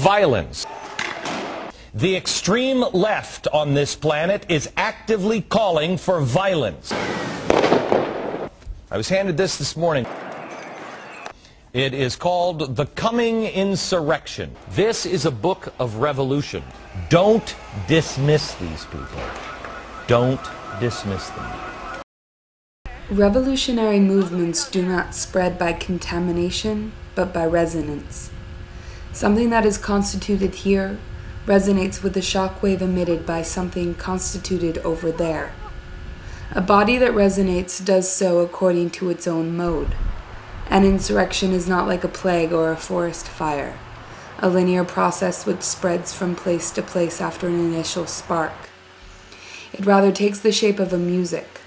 violence. The extreme left on this planet is actively calling for violence. I was handed this morning. It is called The Coming Insurrection. This is a book of revolution. Don't dismiss these people. Don't dismiss them. Revolutionary movements do not spread by contamination, but by resonance. Something that is constituted here resonates with the shockwave emitted by something constituted over there. A body that resonates does so according to its own mode. An insurrection is not like a plague or a forest fire, a linear process which spreads from place to place after an initial spark. It rather takes the shape of a music,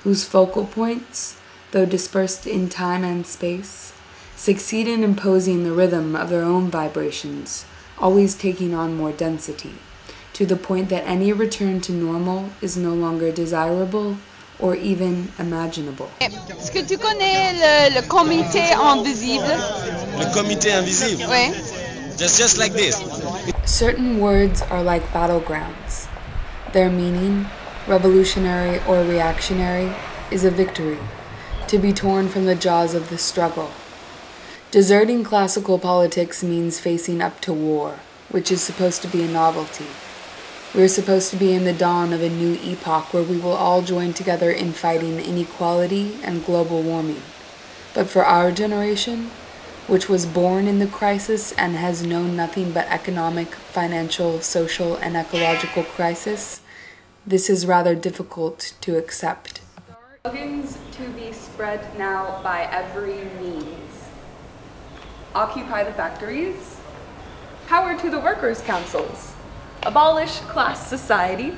whose focal points, though dispersed in time and space, succeed in imposing the rhythm of their own vibrations, always taking on more density, to the point that any return to normal is no longer desirable or even imaginable. Est-ce que tu connais le comité invisible? Le comité invisible? Oui. Just like this. Certain words are like battlegrounds. Their meaning, revolutionary or reactionary, is a victory, to be torn from the jaws of the struggle. Deserting classical politics means facing up to war, which is supposed to be a novelty. We're supposed to be in the dawn of a new epoch where we will all join together in fighting inequality and global warming. But for our generation, which was born in the crisis and has known nothing but economic, financial, social, and ecological crisis, this is rather difficult to accept. Slogans to be spread now by every means. Occupy the factories. Power to the workers' councils. Abolish class society.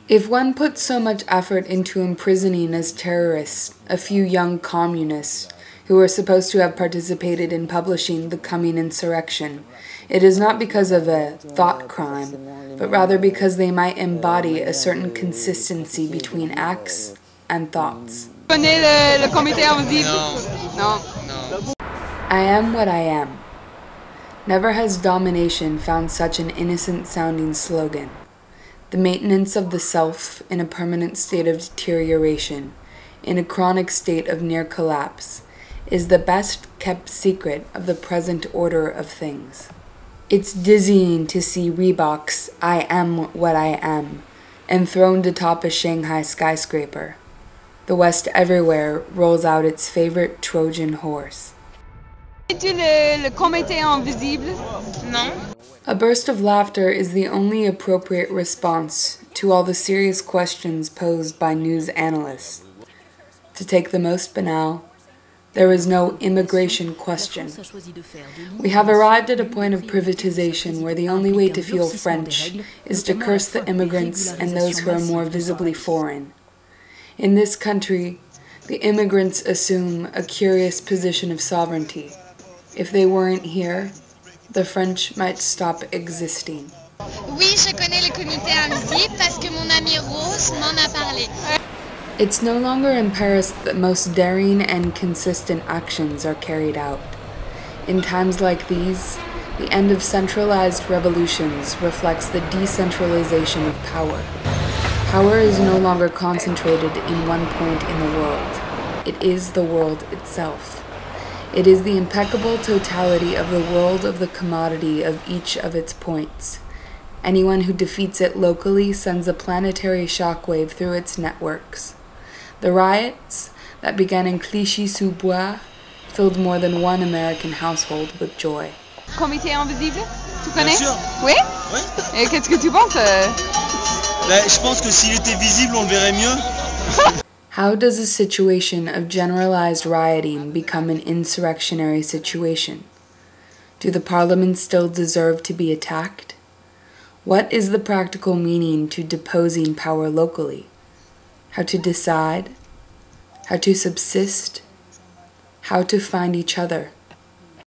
If one puts so much effort into imprisoning as terrorists a few young communists who are supposed to have participated in publishing The Coming Insurrection, it is not because of a thought crime, but rather because they might embody a certain consistency between acts and thoughts. Connais le comité invisible? No. I am what I am. Never has domination found such an innocent-sounding slogan. The maintenance of the self in a permanent state of deterioration, in a chronic state of near collapse, is the best-kept secret of the present order of things. It's dizzying to see Reebok's "I am what I am" enthroned atop a Shanghai skyscraper. The West everywhere rolls out its favorite Trojan horse. Connais-tu le comité invisible? Non. A burst of laughter is the only appropriate response to all the serious questions posed by news analysts. To take the most banal, there is no immigration question. We have arrived at a point of privatization where the only way to feel French is to curse the immigrants and those who are more visibly foreign. In this country, the immigrants assume a curious position of sovereignty. If they weren't here, the French might stop existing. Oui, je connais le comité invisible parce que mon amie Rose m'en a parlé. It's no longer in Paris that most daring and consistent actions are carried out. In times like these, the end of centralized revolutions reflects the decentralization of power. Power is no longer concentrated in one point in the world. It is the world itself. It is the impeccable totality of the world of the commodity of each of its points. Anyone who defeats it locally sends a planetary shockwave through its networks. The riots that began in Clichy-sous-Bois filled more than one American household with joy. Comité invisible? Tu connais? Bien sûr. Oui? Oui. Et qu'est-ce que tu penses? Je pense que s'il était visible, on le verrait mieux. How does a situation of generalized rioting become an insurrectionary situation? Do the parliaments still deserve to be attacked? What is the practical meaning to deposing power locally? How to decide? How to subsist? How to find each other?